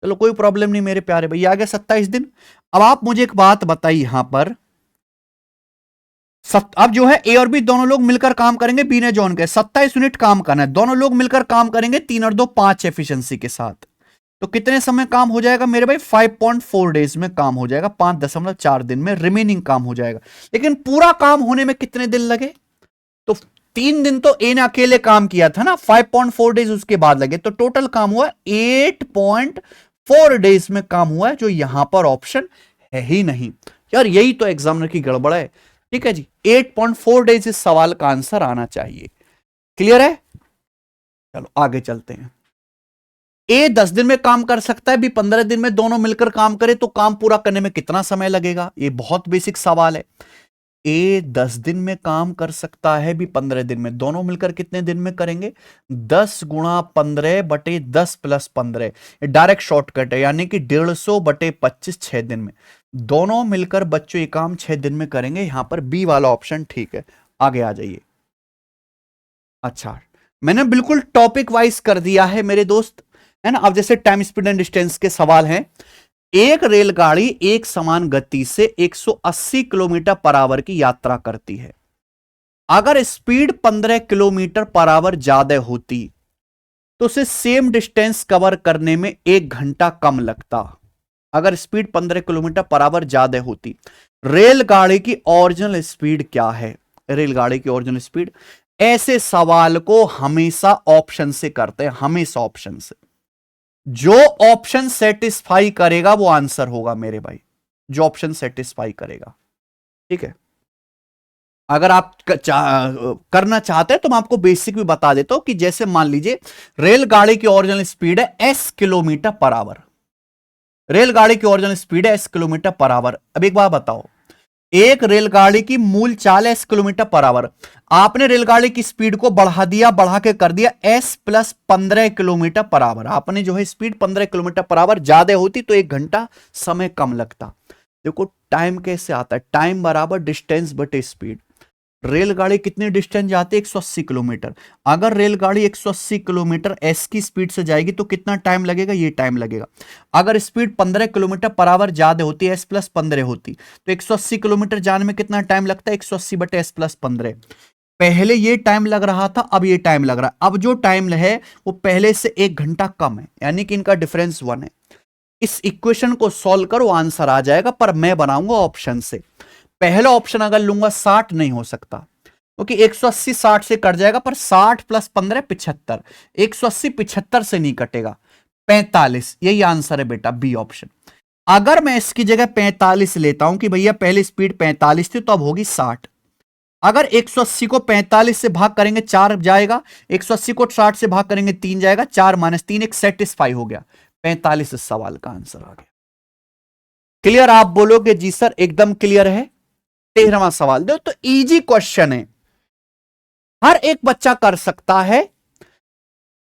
चलो कोई प्रॉब्लम नहीं मेरे प्यारे भाई, आ गया 27 दिन। अब आप मुझे एक बात बताइए यहां पर, अब जो है ए और बी दोनों लोग मिलकर काम करेंगे, बी ने ज्वाइन किया, 27 यूनिट काम करना है, दोनों लोग मिलकर काम करेंगे, 3 और 2 5 एफिशिएंसी के साथ। तो कितने समय काम हो जाएगा मेरे भाई? 5.4 डेज में काम हो जाएगा, 5.4 दिन में रिमेनिंग काम हो जाएगा। लेकिन पूरा काम होने में कितने दिन लगे? तो 3 दिन तो ए ने अकेले काम किया था ना, 5.4 डेज उसके बाद लगे, तो टोटल काम हुआ 8.4 डेज में काम हुआ है, जो यहां पर ऑप्शन है ही नहीं। यार यही तो एग्जामिनर की गड़बड़ है। ठीक है जी, 8.4 डेज इस सवाल का आंसर आना चाहिए। क्लियर है? चलो आगे चलते हैं। ए 10 दिन में काम कर सकता है, बी 15 दिन में, दोनों मिलकर काम करे तो काम पूरा करने में कितना समय लगेगा? ये बहुत बेसिक सवाल है। ए 10 दिन में काम कर सकता है, बी 15 दिन में, दोनों मिलकर कितने दिन में करेंगे? 10 गुणा 15 बटे 10 प्लस 15, डायरेक्ट शॉर्टकट है, यानी कि 150 बटे 25, 6 दिन में। दोनों मिलकर बच्चों ये काम 6 दिन में करेंगे। यहां पर बी वाला ऑप्शन ठीक है। आगे आ जाइए। अच्छा, मैंने बिल्कुल टॉपिक वाइज कर दिया है मेरे दोस्त, है ना? अब जैसे टाइम स्पीड एंड डिस्टेंस के सवाल हैं। एक रेलगाड़ी एक समान गति से 180 किलोमीटर पर आवर की यात्रा करती है। अगर स्पीड 15 किलोमीटर पर आवर ज्यादा होती तो उसे सेम डिस्टेंस कवर करने में 1 घंटा कम लगता। अगर स्पीड 15 किलोमीटर पर आवर ज्यादा होती, रेलगाड़ी की ओरिजिनल स्पीड क्या है? रेलगाड़ी की ओरिजिनल स्पीड। ऐसे सवाल को हमेशा ऑप्शन से करते हैं, हमेशा ऑप्शन से। जो ऑप्शन सेटिस्फाई करेगा वो आंसर होगा मेरे भाई, जो ऑप्शन सेटिस्फाई करेगा। ठीक है, अगर आप करना चाहते हैं तो मैं आपको बेसिक भी बता देता हूं कि जैसे मान लीजिए रेलगाड़ी की ओरिजिनल स्पीड है s किलोमीटर पर आवर। रेलगाड़ी की ओरिजिनल स्पीड है s किलोमीटर पर आवर। अब एक बात बताओ, एक रेलगाड़ी की मूल चाल है s किलोमीटर पर आवर, आपने रेलगाड़ी की स्पीड को बढ़ा दिया, बढ़ा के कर दिया s plus 15 kilometre per hour. आपने जो है स्पीड 15 किलोमीटर पर आवर ज्यादा होती तो 1 घंटा समय कम लगता। देखो टाइम कैसे आता है, टाइम बराबर डिस्टेंस बटे स्पीड। रेलगाड़ी कितनी डिस्टेंस जाती है? 180 किलोमीटर। अगर रेलगाड़ी 180 किलोमीटर एस की स्पीड से जाएगी तो कितना टाइम लगेगा? ये टाइम लगेगा। अगर स्पीड 15 किलोमीटर पर आवर ज्यादा होती है, एस प्लस 15 होती, तो 180 किलोमीटर जाने में कितना टाइम लगता है? 180 बटे एस प्लस 15। पहले ये टाइम लग रहा था, अब ये टाइम लग रहा है। अब जो टाइम है वो पहले से 1 घंटा कम है, यानी कि इनका डिफरेंस 1 है। इस इक्वेशन को सॉल्व करो, आंसर आ जाएगा, पर मैं बनाऊंगा ऑप्शन से। पहला ऑप्शन अगर लूंगा 60 नहीं हो सकता, क्योंकि 180 60 से कट जाएगा, पर 60 प्लस 15 75, 180 75 से नहीं कटेगा, 45। यही आंसर है बेटा, बी ऑप्शन। अगर मैं इसकी जगह 45 लेता हूं कि भैया पहले स्पीड 45 थी तो अब होगी 60। अगर 180 को 45 से भाग करेंगे 4 जाएगा, 180 को 60 से भाग करेंगे 3 जाएगा, 4 माइनस 3 एक सेटिस्फाई हो गया, 45 इस सवाल का आंसर आ गया। क्लियर? आप बोलोगे जी सर एकदम क्लियर है। 13वां सवाल दो, तो इजी क्वेश्चन है, हर एक बच्चा कर सकता है।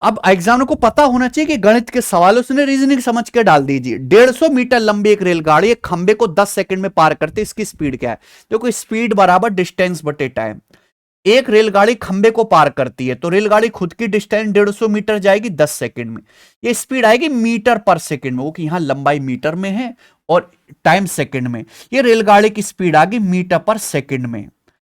अब एग्जामिनर को पता होना चाहिए कि गणित के सवाल उसने रीजनिंग समझ के डाल दीजिए। 150 मीटर लंबी एक रेलगाड़ी एक खंबे को 10 सेकंड में पार करती है, इसकी स्पीड क्या है? देखो स्पीड बराबर डिस्टेंस बटे टाइम। एक रेलगाड़ी खंबे को पार करती है तो रेलगाड़ी खुद की डिस्टेंस 150 मीटर जाएगी 10 सेकंड में, ये स्पीड आएगी मीटर पर सेकंड में, वो कि यहां लंबाई मीटर में है और टाइम सेकंड में। ये रेलगाड़ी की स्पीड आ गई मीटर पर सेकंड में,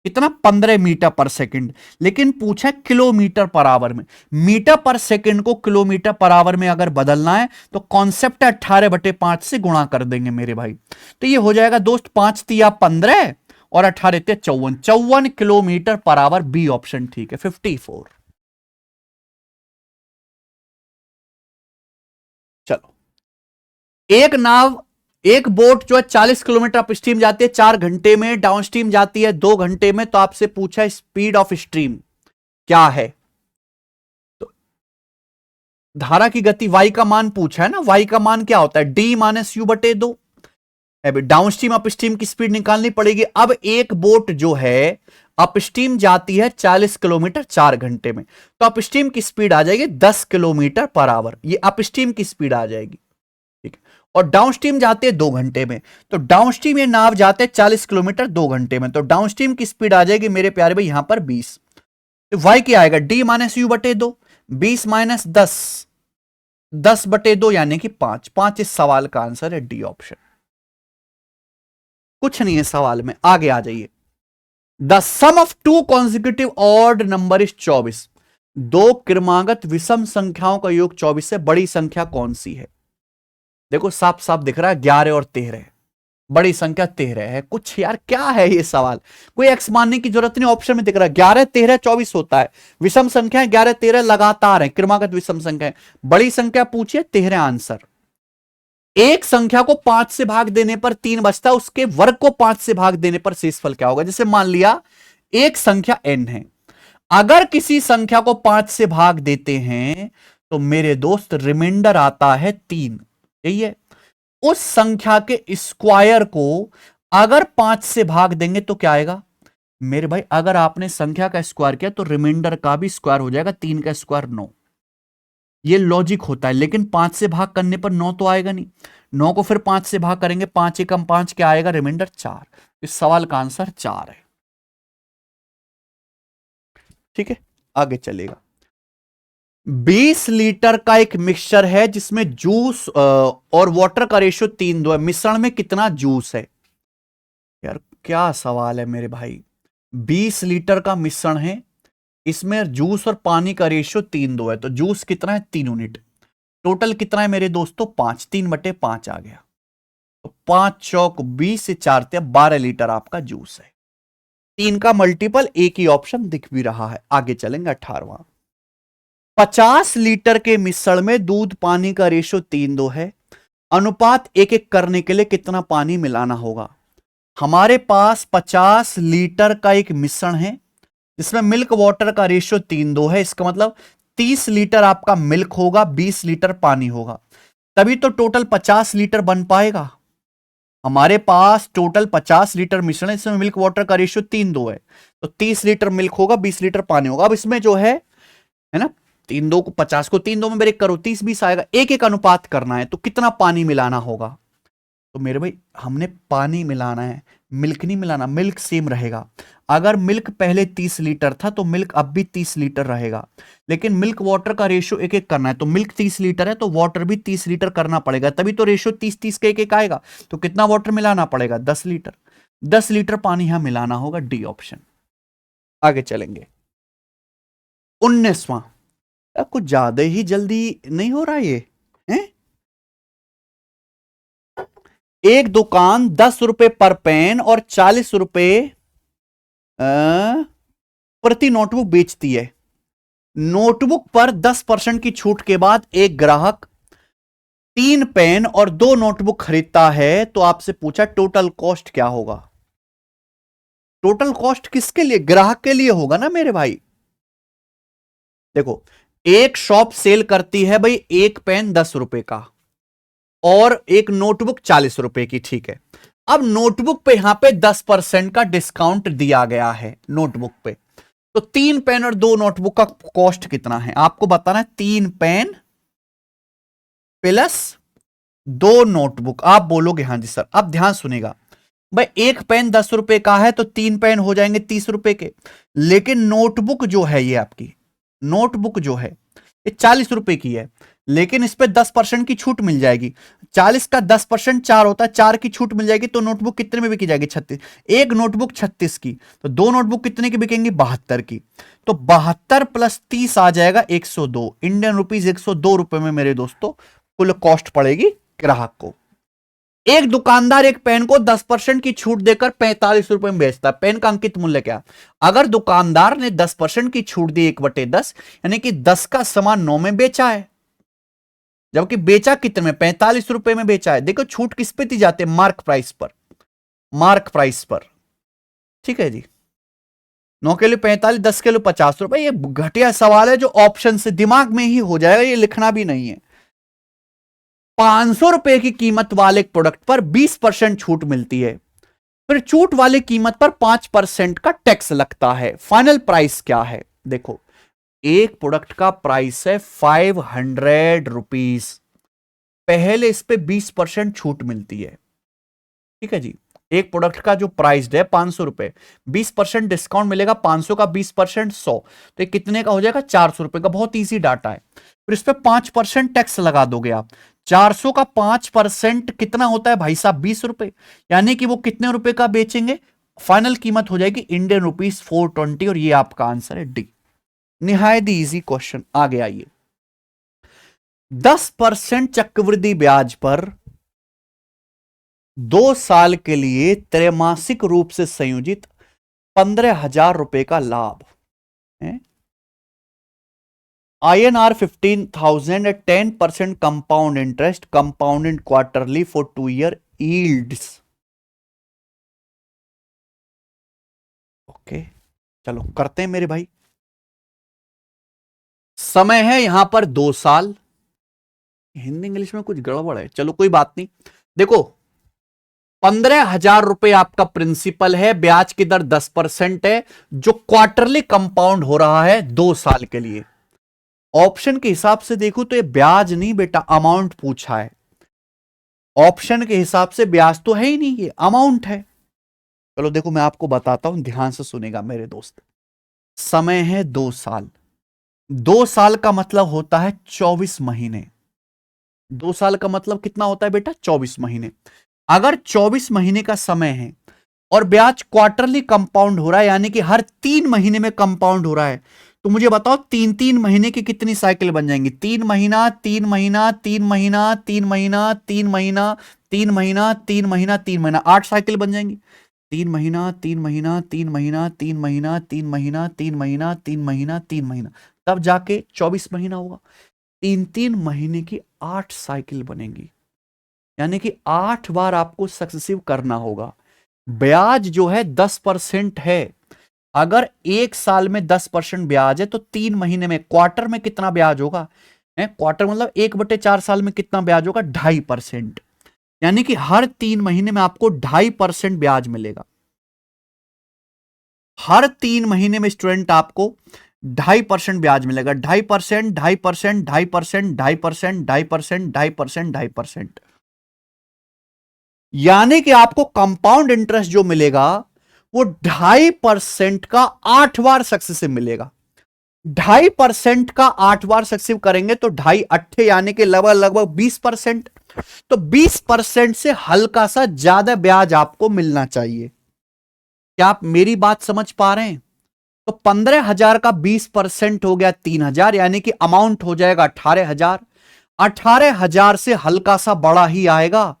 कितना? 15 मीटर पर सेकंड। लेकिन पूछा किलोमीटर पर आवर में। मीटर पर सेकंड को किलोमीटर पर आवर में अगर बदलना है तो कॉन्सेप्ट 18/5 से गुणा कर देंगे मेरे भाई। तो ये हो जाएगा दोस्त 5 तिया 15 और 18 ते 54, 54 kilometre per hour. B option ठीक है, 54। चलो, एक बोट जो है 40 किलोमीटर अप स्ट्रीम जाती है 4 घंटे में, डाउन स्ट्रीम जाती है 2 घंटे में, तो आपसे पूछा स्पीड ऑफ स्ट्रीम क्या है? तो धारा की गति y का मान पूछा है ना, y का मान क्या होता है? d माइनस यू बटे 2। डाउन स्ट्रीम अप स्ट्रीम की स्पीड निकालनी पड़ेगी। अब एक बोट जो है अप स्ट्रीम जाती है 40 किलोमीटर 4 घंटे में, तो अप स्ट्रीम की स्पीड आ जाएगी 10 किलोमीटर पर आवर, ये अप स्ट्रीम की स्पीड आ जाएगी, ठीक है। और डाउन स्ट्रीम जाते हैं 2 घंटे में, तो डाउन स्ट्रीम ये नाव जाते हैं 40 किलोमीटर 2 घंटे में, तो डाउन स्ट्रीम की स्पीड आ जाएगी मेरे प्यारे भाई यहां पर 20। तो वाई क्या आएगा? डी माइनस यू बटे 2, 20 माइनस 10, 10 बटे 2 यानी कि 5। 5 इस सवाल का आंसर है, डी ऑप्शन। कुछ नहीं है सवाल में, आगे आ जाइए। The sum of two consecutive odd number is 24। दो क्रमागत विषम संख्याओं का योग 24 से बड़ी संख्या कौन सी है? देखो साफ साफ दिख रहा है 11 और 13, बड़ी संख्या 13 है। कुछ यार क्या है ये सवाल, कोई एक्स मानने की जरूरत नहीं, ऑप्शन में दिख रहा है 11 13 24 होता है। विषम संख्या 11 13 लगातार है, क्रमागत विषम संख्या। बड़ी संख्या पूछिए 13 आंसर। एक संख्या को 5 से भाग देने पर 3 बचता है, उसके वर्ग को 5 से भाग देने पर शेषफल क्या होगा? जैसे मान लिया एक संख्या n है, अगर किसी संख्या को 5 से भाग देते हैं तो मेरे दोस्त रिमाइंडर आता है 3, यही है। उस संख्या के स्क्वायर को अगर 5 से भाग देंगे तो क्या आएगा मेरे भाई? अगर आपने संख्या का स्क्वायर किया तो रिमाइंडर का भी स्क्वायर हो जाएगा, 3 का स्क्वायर 9। ये लॉजिक होता है, लेकिन 5 से भाग करने पर 9 तो आएगा नहीं। 9 को फिर 5 से भाग करेंगे, 5 एकम 5 क्या आएगा? रिमाइंडर 4। इस सवाल का आंसर 4 है, ठीक है। आगे चलेगा। 20 लीटर का एक मिक्सचर है जिसमें जूस और वाटर का रेशियो 3:2 है, मिश्रण में कितना जूस है? यार क्या सवाल है मेरे भाई। 20 लीटर का मिश्रण है, इसमें जूस और पानी का रेशियो 3:2 है, तो जूस कितना है? 3 यूनिट। टोटल कितना है मेरे दोस्तों? 5, 3/5 आ गया। तो 5 चौक 20 से 4 12 लीटर आपका जूस है। 3 का मल्टीपल एक ही ऑप्शन दिख भी रहा है। आगे चलेंगे 18वां। 50 लीटर के मिश्रण में दूध पानी का रेशियो 3:2 है, अनुपात 1:1 करने के लिए कितना पानी मिलाना होगा? हमारे पास 50 लीटर का एक मिश्रण है जिसमें मिल्क वाटर का रेशियो 3:2 है, इसका मतलब 30 लीटर आपका मिल्क होगा, 20 लीटर पानी होगा, तभी तो टोटल 50 लीटर बन पाएगा। हमारे पास टोटल 50 लीटर मिश्रण है, इसमें मिल्क वाटर का रेशियो 3:2 है, तो 30 लीटर मिल्क होगा, 20 लीटर पानी होगा। अब इसमें जो है ना 3:2 को 50 को 3:2 में ब्रेक करो, 30-20 आएगा। एक एक अनुपात करना है तो कितना पानी मिलाना होगा? तो मेरे भाई हमने पानी मिलाना है, मिल्क नहीं मिलाना, मिल्क सेम रहेगा। अगर मिल्क पहले 30 लीटर था तो मिल्क अब भी 30 लीटर रहेगा, लेकिन मिल्क वाटर का रेशियो 1:1 करना है, तो मिल्क 30 लीटर है तो वाटर भी 30 लीटर करना पड़ेगा, तभी तो रेशियो 30-30 का 1:1 आएगा। तो कितना वाटर मिलाना पड़ेगा? 10 लीटर। 10 लीटर पानी यहां मिलाना होगा, डी ऑप्शन। आगे चलेंगे 19वां। कुछ ज्यादा ही जल्दी नहीं हो रहा ये है? एक दुकान 10 रुपए पर पेन और 40 रुपए प्रति नोटबुक बेचती है। नोटबुक पर 10% की छूट के बाद एक ग्राहक 3 पेन और 2 नोटबुक खरीदता है, तो आपसे पूछा टोटल कॉस्ट क्या होगा? टोटल कॉस्ट किसके लिए? ग्राहक के लिए होगा ना मेरे भाई। देखो एक शॉप सेल करती है भाई एक पेन 10 रुपए का और एक नोटबुक 40 रुपए की, ठीक है। अब नोटबुक पे यहां पे 10% का डिस्काउंट दिया गया है नोटबुक पे। तो 3 पेन और 2 नोटबुक का कॉस्ट कितना है आपको बताना है। 3 पेन प्लस 2 नोटबुक। आप बोलोगे हाँ जी सर। अब ध्यान सुनेगा भाई, एक पेन 10 रुपए का है तो 3 पेन हो जाएंगे 30 रुपए के। लेकिन नोटबुक जो है ये आपकी नोटबुक जो है ये 40 रुपए की है, लेकिन इस पे 10% की छूट मिल जाएगी। 40 का 10% 4 होता है, 4 की छूट मिल जाएगी तो नोटबुक कितने में बिकी जाएगी? 36। एक नोटबुक 36 की, तो 2 नोटबुक कितने की बिकेंगी? 72 की। तो 72 प्लस 30 आ जाएगा 102 इंडियन रुपीज। 102 रुपए में मेरे दोस्तों कुल कॉस्ट पड़ेगी ग्राहक को। एक दुकानदार एक पेन को 10% की छूट देकर 45 रुपए में बेचता है। पेन का अंकित मूल्य क्या? अगर दुकानदार ने 10% की छूट दी 1/10, यानी कि 10 का सामान 9 में बेचा है, जबकि बेचा कितने में? 45 रुपए में बेचा है। देखो छूट किस पे दी जाती है? मार्क प्राइस पर। मार्क प्राइस पर, ठीक है जी। 9 के लिए 45, 10 के लिए 50 रुपए। ये घटिया सवाल है जो ऑप्शन से दिमाग में ही हो जाएगा, ये लिखना भी नहीं है। 500 रुपए की कीमत वाले प्रोडक्ट पर 20% छूट मिलती है, फिर छूट वाली कीमत पर 5% का टैक्स लगता है। फाइनल प्राइस क्या है? देखो, एक प्रोडक्ट का प्राइस है 500 रुपीज, पहले इस पे 20% छूट मिलती है, ठीक है जी। एक प्रोडक्ट का जो प्राइस है 500 रुपए, 20% डिस्काउंट मिलेगा, 500 का 20% 100, तो ये कितने का हो जाएगा? 400 रुपए का। बहुत इजी डाटा है। फिर इस पे 5% टैक्स लगा दोगे आप। 400 का 5% कितना होता है भाई साहब? 20 रुपए। यानी कि वो कितने रुपए का बेचेंगे? फाइनल कीमत हो जाएगी इंडियन रुपीज 420, और ये आपका आंसर है डी। निहायत इजी क्वेश्चन। आगे आइए। 10% चक्रवृद्धि ब्याज पर 2 साल के लिए त्रैमासिक रूप से संयोजित 15,000 रुपए का लाभ है। INR 15,000 at 10% compound interest, compounded quarterly for 2 year yields. Okay, चलो करते हैं मेरे भाई। समय है यहां पर 2 साल। हिंदी इंग्लिश में कुछ गड़बड़ है, चलो कोई बात नहीं। देखो, 15,000 रुपए आपका प्रिंसिपल है, ब्याज की दर 10% है, जो क्वार्टरली कंपाउंड हो रहा है 2 साल के लिए। ऑप्शन के हिसाब से देखो तो ये ब्याज नहीं बेटा, अमाउंट पूछा है। ऑप्शन के हिसाब से ब्याज तो है ही नहीं, ये अमाउंट है। चलो देखो मैं आपको बताता हूं, ध्यान से सुनेगा मेरे दोस्त। समय है 2 साल। 2 साल का मतलब होता है 24 महीने। 2 साल का मतलब कितना होता है बेटा? 24 महीने। अगर 24 महीने का समय है और ब्याज क्वार्टरली कंपाउंड हो रहा है, यानी कि हर 3 महीने में कंपाउंड हो रहा है, तो मुझे बताओ 3-3 महीने की कितनी साइकिल बन जाएंगी? 3 महीना, 3 महीना, 3 महीना, 3 महीना, 3 महीना, 3 महीना, 3 महीना, 3 महीना, 8 साइकिल बन जाएंगी। 3 महीना, 3 महीना, 3 महीना, 3 महीना, 3 महीना, 3 महीना, 3 महीना, 3 महीना, तब जाके 24 महीना होगा। 3-3 महीने की 8 साइकिल बनेंगी, यानी कि 8 बार आपको सक्सेसिव करना होगा। ब्याज जो है 10% है। अगर एक साल में 10% ब्याज है तो 3 महीने में, क्वार्टर में कितना ब्याज होगा? क्वार्टर मतलब 1/4 साल में कितना ब्याज होगा? 2.5%। यानी कि हर 3 महीने में आपको 2.5% ब्याज मिलेगा। हर 3 महीने में स्टूडेंट आपको 2.5% ब्याज मिलेगा। 2.5%, 2.5%, 2.5%, 2.5%, 2.5%, 2.5%, 2.5%, यानी कि आपको कंपाउंड इंटरेस्ट जो मिलेगा वो 2.5% का 8 बार सक्सेसिव मिलेगा। 2.5% का 8 बार सक्सेसिव करेंगे तो 2.5 यानी कि लगभग लगभग 20%। तो 20% से हल्का सा ज्यादा ब्याज आपको मिलना चाहिए। क्या आप मेरी बात समझ पा रहे हैं? तो 15,000 का 20% हो गया 3,000, यानी कि अमाउंट हो जाएगा 18,000। 18,000 से हल्का सा बड़ा ही आएगा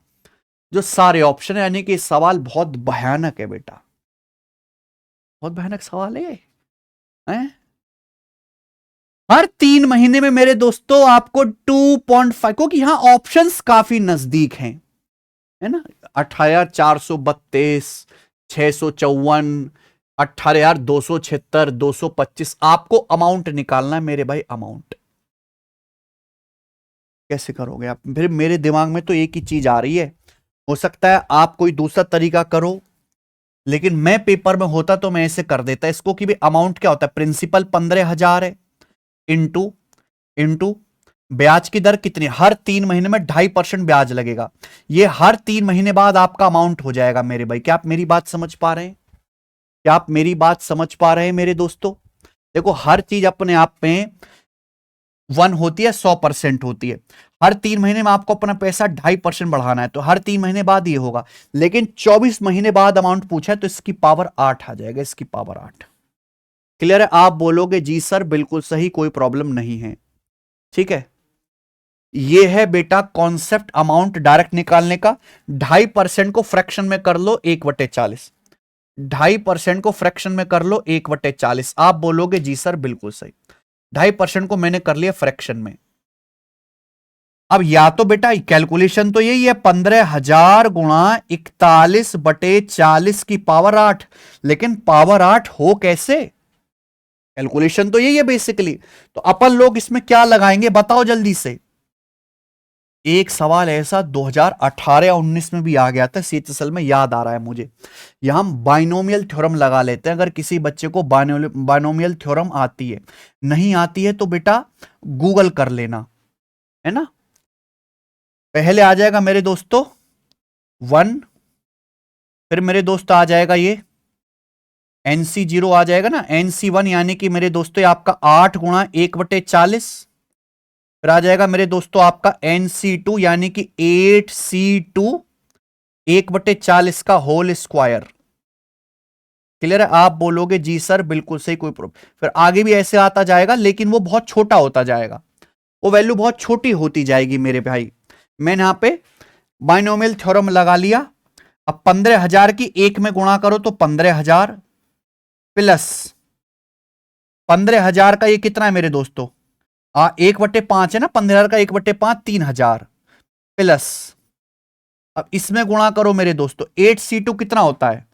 जो सारे ऑप्शन है, यानी कि सवाल बहुत भयानक है बेटा, बहुत भयानक सवाल है, हैं? हर 3 महीने में मेरे दोस्तों आपको 2.5, क्योंकि यहां ऑप्शंस काफी नजदीक हैं, है ना। 18,432, 654, 18,276, 225। आपको अमाउंट निकालना है मेरे भाई। अमाउंट कैसे करोगे आप? फिर मेरे दिमाग में तो एक ही चीज आ रही है, हो सकता है आप कोई दूसरा तरीका करो, लेकिन मैं पेपर में होता तो मैं ऐसे कर देता इसको कि भी अमाउंट क्या होता है, प्रिंसिपल 15,000 है, इंटू इंटू ब्याज की दर कितनी, हर 3 महीने में 2.5% ब्याज लगेगा। ये हर 3 महीने बाद आपका अमाउंट हो जाएगा मेरे भाई। क्या आप मेरी बात समझ पा रहे हैं? क्या आप मेरी बात समझ पा रहे हैं मेरे दोस्तों? देखो, हर चीज अपने आप में 1 होती है, 100% होती है। हर 3 महीने में आपको अपना पैसा 2.5% बढ़ाना है, तो हर 3 महीने बाद ये होगा। लेकिन 24 महीने बाद अमाउंट पूछा है, तो इसकी पावर 8 आ जाएगा, इसकी पावर 8। क्लियर है? आप बोलोगे जी सर बिल्कुल सही, कोई प्रॉब्लम नहीं है। ठीक है, ये है बेटा कॉन्सेप्ट अमाउंट डायरेक्ट निकालने का। 2.5% को फ्रैक्शन में कर लो 1/40, 2.5% को फ्रैक्शन में कर लो 1/40। आप बोलोगे जी सर बिल्कुल सही। 2.5% को मैंने कर लिया फ्रैक्शन में। अब या तो बेटा कैलकुलेशन तो यही है, 15,000 गुणा 41/40 की पावर 8। लेकिन पावर 8 हो कैसे? कैलकुलेशन तो यही है बेसिकली। तो अपन लोग इसमें क्या लगाएंगे बताओ जल्दी से। एक सवाल ऐसा 2018 या 19 में भी आ गया था सीएचएसएल में, याद आ रहा है मुझे। यहां हम बाइनोमियल थ्योरम लगा लेते हैं। अगर किसी बच्चे को बाइनोमियल थ्योरम आती है, नहीं आती है तो बेटा गूगल कर लेना, है ना। पहले आ जाएगा मेरे दोस्तों 1, फिर मेरे दोस्त आ जाएगा ये NC0 आ जाएगा ना, NC1 यानी कि मेरे दोस्तों ये आपका 8 गुणा 1/40। फिर आ जाएगा मेरे दोस्तों आपका NC2 यानी कि 8C2 1/40 का होल स्क्वायर। क्लियर है? आप बोलोगे जी सर बिल्कुल सही, कोई प्रॉब्लम। फिर आगे भी ऐसे आता जाएगा, लेकिन वो बहुत छोटा होता जाएगा, वो वैल्यू बहुत छोटी होती जाएगी मेरे भाई। मैंने यहां पे बाइनोमियल थ्योरम लगा लिया। अब 15,000 की 1 में गुणा करो तो 15,000 प्लस 15,000 का ये कितना है मेरे दोस्तों, 1/5 है ना, 15,000 का 1/5 3,000 प्लस, अब इसमें गुणा करो मेरे दोस्तों 8C2 कितना होता है,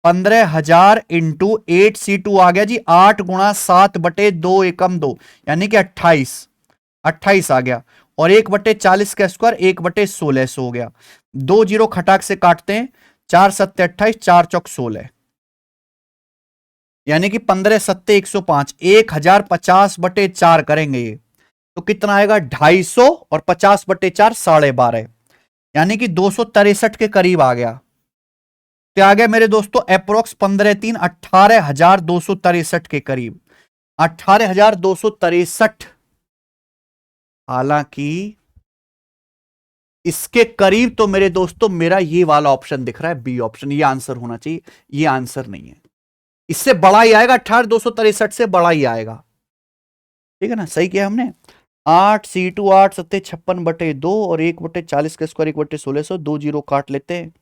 15,000 इंटू 8C2 आ गया जी 8 गुणा 7/2 एकम 2 यानी कि 28 आ गया। और 1/40 का स्क्वायर 1/16 हो गया। 2 जीरो खटाक से काटते हैं, 4 सत्ते 28, 4 चौक 16, यानी कि 15 सत्ते 105, 1050/4 करेंगे ये तो कितना आएगा 250, और 50/4 12.5, यानी कि 263 के करीब आ गया। क्या आ गया मेरे दोस्तों, अप्रोक्स 15 18,263 के करीब, 18,263। हालांकि इसके करीब तो मेरे दोस्तों मेरा ये वाला ऑप्शन दिख रहा है, बी ऑप्शन, ये आंसर होना चाहिए। ये आंसर नहीं है, इससे बड़ा ही आएगा, 18,263 से बड़ा ही आएगा। ठीक है ना, सही किया हमने। 8C2 8 सत्ते 56/2 और 1/40 का स्क्वायर 1/1600, 2 जीरो काट लेते हैं,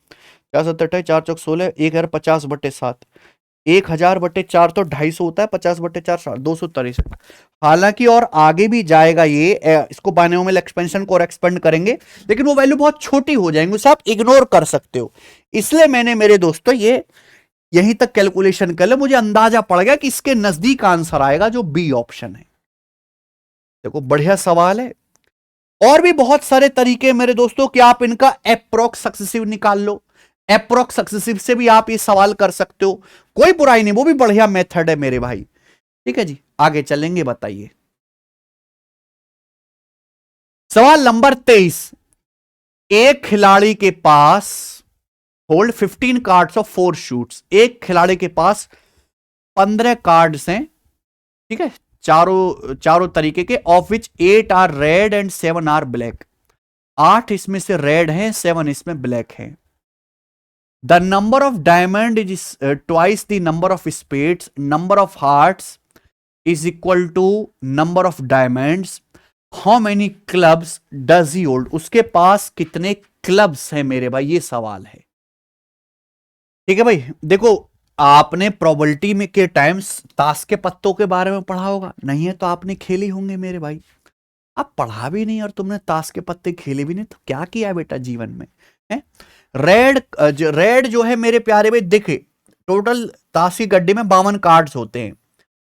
4 सत्ते 28, 4 चौक 16, 1050/7, 1000/4 तो 250 होता है, 50/4 263। हालांकि और आगे भी जाएगा ये, इसको बाइनोमियल एक्सपेंशन को और एक्सपेंड करेंगे, लेकिन वो वैल्यू बहुत छोटी हो जाएंगी, उसे आप इग्नोर कर सकते हो। इसलिए मैंने मेरे दोस्तों ये यहीं तक कैलकुलेशन कर ले, मुझे अंदाजा पड़ गया कि इसके नजदीक आंसर आएगा जो बी ऑप्शन है। देखो बढ़िया सवाल है। और भी बहुत सारे तरीके मेरे दोस्तों कि आप इनका अप्रोक्स सक्सेसिव निकाल लो, अप्रोक्स सक्सेसिव से भी आप ये सवाल कर सकते हो, कोई बुराई नहीं, वो भी बढ़िया मेथड है मेरे भाई। ठीक है जी, आगे चलेंगे, बताइए सवाल नंबर 23। एक खिलाड़ी के पास होल्ड 15 कार्ड्स ऑफ 4 शूट्स, एक खिलाड़ी के पास 15 कार्ड्स हैं, ठीक है, चारों चारों तरीके के, of which 8 are red and 7 are black. 8 इसमें से रेड हैं, 7 इसमें ब्लैक हैं। The number of diamond is twice the number of spades, number of hearts is equal to number of diamonds, how many clubs does he hold. उसके पास कितने क्लब्स हैं मेरे भाई, ये सवाल है। ठीक है भाई, देखो आपने प्रोबेबिलिटी में के टाइम्स ताश के पत्तों के बारे में पढ़ा होगा, नहीं है तो आपने खेले होंगे मेरे भाई। आप पढ़ा भी नहीं और तुमने ताश के पत्ते खेले भी नहीं, तो क्या किया बेटा जीवन में है? रेड जो है मेरे प्यारे भाई, देखे टोटल ताश की गड्डी में 52 कार्ड्स होते हैं,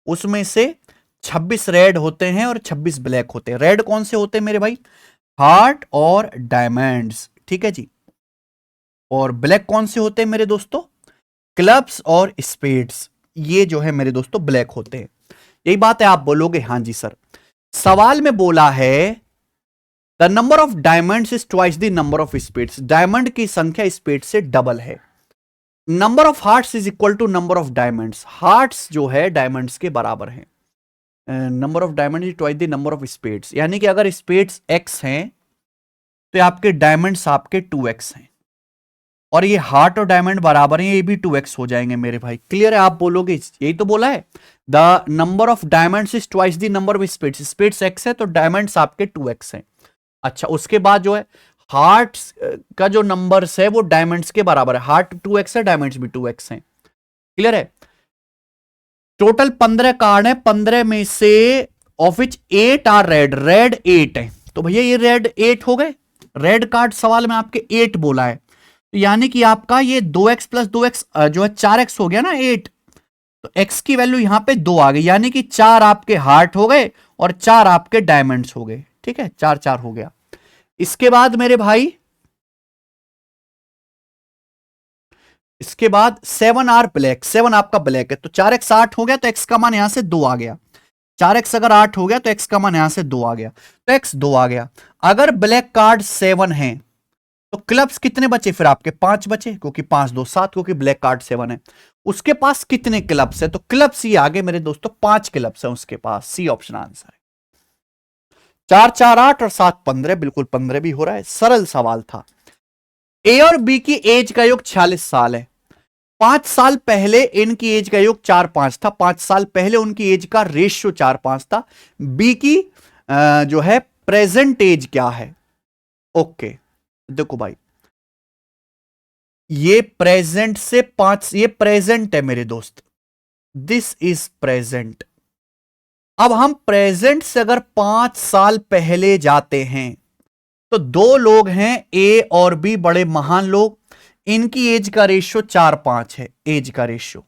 उसमें से 26 रेड होते हैं और 26 ब्लैक होते हैं। रेड कौन से होते हैं मेरे भाई, हार्ट और डायमंड्स। ठीक है जी, और ब्लैक कौन से होते हैं मेरे दोस्तों? क्लब्स और स्पेड्स, ये जो है मेरे दोस्तों ब्लैक होते हैं। यही बात है, आप बोलोगे हाँ जी सर। सवाल में बोला है the number of diamonds is twice the number of spades, diamond की संख्या स्पेड से डबल है। Number of hearts is equal to number of diamonds, hearts जो है डायमंड्स के बराबर है। Number of diamond is twice the number of spades, यानी कि अगर स्पेड्स एक्स हैं तो आपके डायमंड्स आपके 2x हैं, और ये हार्ट और डायमंड बराबर हैं, ये भी 2x हो जाएंगे मेरे भाई। क्लियर है? आप बोलोगे यही तो बोला है, the number of diamonds is twice the number of spades, spades x है तो डायमंड्स आपके 2x हैं। अच्छा, उसके बाद जो है हार्ट्स का जो नंबर्स है वो डायमंड्स के बराबर है, हार्ट 2x है, डायमंड्स भी 2x हैं। क्लियर है? टोटल 15 कार्ड है, 15 में से of which 8 are red, red 8 है, तो भैया ये रेड 8 हो गए। रेड कार्ड सवाल में आपके 8 बोला है, तो यानी कि आपका ये 2x प्लस 2x जो है 4x हो गया ना 8, तो x की वैल्यू यहां पे 2 आ गई, यानी कि 4 आपके हार्ट हो गए और 4 आपके डायमंड्स हो गए। ठीक है, 4 4 हो गया। इसके बाद मेरे भाई, इसके बाद 7 आर ब्लैक, 7 आपका ब्लैक है, तो 4x 8 हो गया, तो x का मान यहां से 2 आ गया। 4x अगर 8 हो गया तो x का मान यहां से 2 आ गया, तो x 2 आ गया। अगर ब्लैक कार्ड 7 है तो क्लब्स कितने बचे फिर आपके? 5 बचे, क्योंकि 5 2 7, क्योंकि ब्लैक कार्ड 7 है। उसके पास कितने क्लब्स है? तो क्लब्स ये आगे मेरे दोस्तों 5 क्लब्स है उसके पास, सी ऑप्शन आंसर है। 4 4 8 और 7 15, बिल्कुल 15 भी हो रहा है। सरल सवाल था। ए और बी की एज का योग 46 साल है। 5 साल पहले इनकी एज का योग 4-5 था, 5 साल पहले उनकी एज का रेशियो 4-5 था। बी की जो है प्रेजेंट एज क्या है? ओके, देखो भाई, ये प्रेजेंट से 5, ये प्रेजेंट है मेरे दोस्त, दिस इज प्रेजेंट। अब हम प्रेजेंट से अगर 5 साल पहले जाते हैं तो दो लोग हैं ए और बी, बड़े महान लोग, इनकी एज का रेशियो 4-5 है, एज का रेशियो।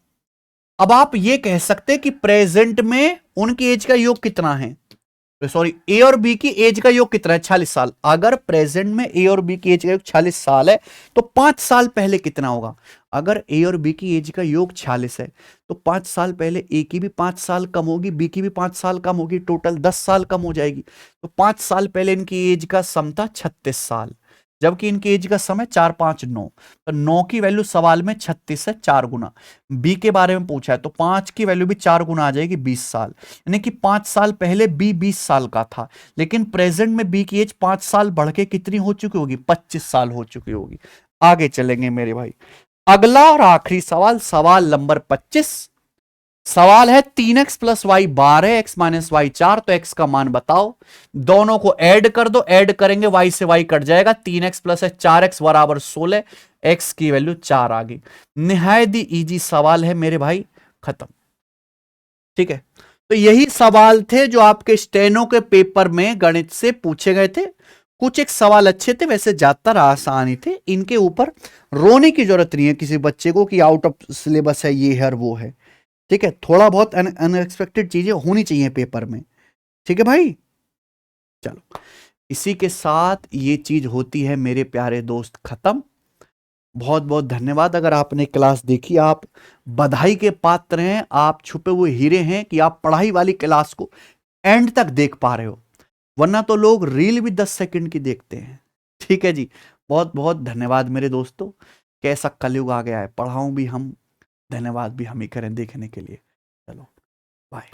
अब आप ये कह सकते हैं कि प्रेजेंट में उनकी एज का योग कितना है, सॉरी ए और बी की एज का योग कितना है? 46 साल। अगर प्रेजेंट में ए और बी की एज का योग 46 साल है तो 5 साल पहले कितना होगा? अगर ए और बी की एज का योग 46 है तो 5 साल पहले ए की भी 5 साल कम होगी, बी की भी 5 साल कम होगी, टोटल 10 साल कम हो जाएगी। तो 5 साल पहले इनकी एज का सम था 36 साल, जबकि इनकी एज का समय 4 5 9, तो 9 की वैल्यू सवाल में 36 है, 4 गुना। बी के बारे में पूछा है तो 5 की वैल्यू भी 4 गुना आ जाएगी, 20 साल। यानी कि 5 साल पहले बी 20 साल का था, लेकिन प्रेजेंट में बी की एज 5 साल बढ़ के कितनी हो चुकी होगी? 25 साल हो चुकी होगी। आगे चलेंगे मेरे भाई, अगला और आखिरी सवाल, सवाल नंबर 25। सवाल है 3x plus Y 12, X minus Y 4, तो x का मान बताओ। दोनों को ऐड कर दो, ऐड करेंगे y से y कट जाएगा, 3x प्लस 4x बराबर 16, x की वैल्यू 4 आ गई। निहायत ही इजी सवाल है मेरे भाई, खत्म। ठीक है, तो यही सवाल थे जो आपके स्टेनो के पेपर में गणित से पूछे गए थे। कुछ एक सवाल अच्छे थे, वैसे ज्यादातर आसान ही थे। इनके ऊपर रोने की जरूरत नहीं है किसी बच्चे को कि आउट ऑफ सिलेबस है, ये है और वो है। ठीक है, थोड़ा बहुत अनएक्सपेक्टेड चीजें होनी चाहिए पेपर में। ठीक है भाई, चलो इसी के साथ ये चीज होती है मेरे प्यारे दोस्त खत्म। बहुत बहुत धन्यवाद। अगर आपने क्लास देखी, आप बधाई के पात्र हैं, आप छुपे हुए हीरे हैं कि आप पढ़ाई वाली क्लास को एंड तक देख पा रहे हो, वरना तो लोग रील भी 10 सेकंड की देखते हैं। ठीक है जी, बहुत बहुत धन्यवाद मेरे दोस्तों। कैसा कलयुग आ गया है, पढ़ाऊं भी हम, धन्यवाद भी हम ही करें देखने के लिए। चलो बाय।